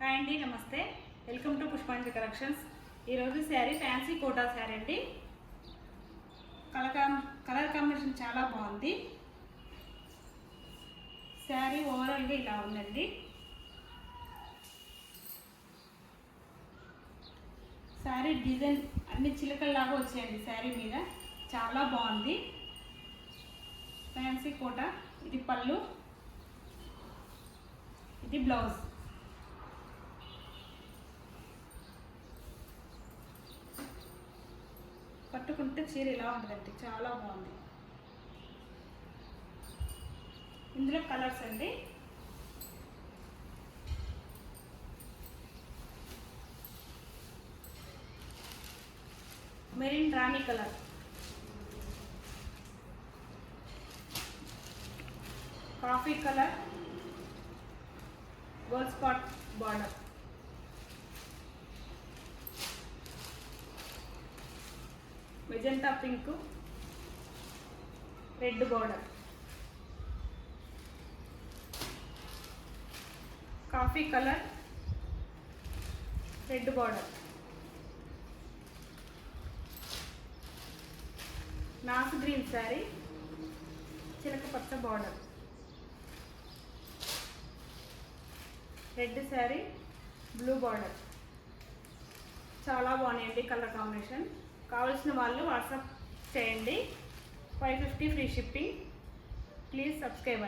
Hi అండి, నమస్తే. Welcome to పుష్పాంజలి కలెక్షన్స్. ఈరోజు శారీ ఫ్యాన్సీ కోటా శారీ అండి. కలర్ కాంబినేషన్ చాలా బాగుంది. శారీ ఓవరాల్గా ఇలా ఉందండి. శారీ డిజైన్ అన్ని చిలకల్లాగా వచ్చాయండి. శారీ మీద చాలా బాగుంది. ఫ్యాన్సీ కోటా. ఇది పళ్ళు, ఇది బ్లౌజ్. కట్టుకుంటే చీర ఇలా ఉంటుందండి, చాలా బాగుంది. ఇందులో కలర్స్ అండి. మెరీన్ రాణి colour, coffee colour, gold spot border, magenta pink, red border, coffee colour, red border, నాసు గ్రీన్ శారీ, చిలక పచ్చ border, red sari, blue border. చాలా బాగున్నాయండి కలర్ కాంబినేషన్. కావాల్సిన వాళ్ళు వాట్సాప్ చేయండి. 550 ఫ్రీ షిప్పింగ్. Please subscribe.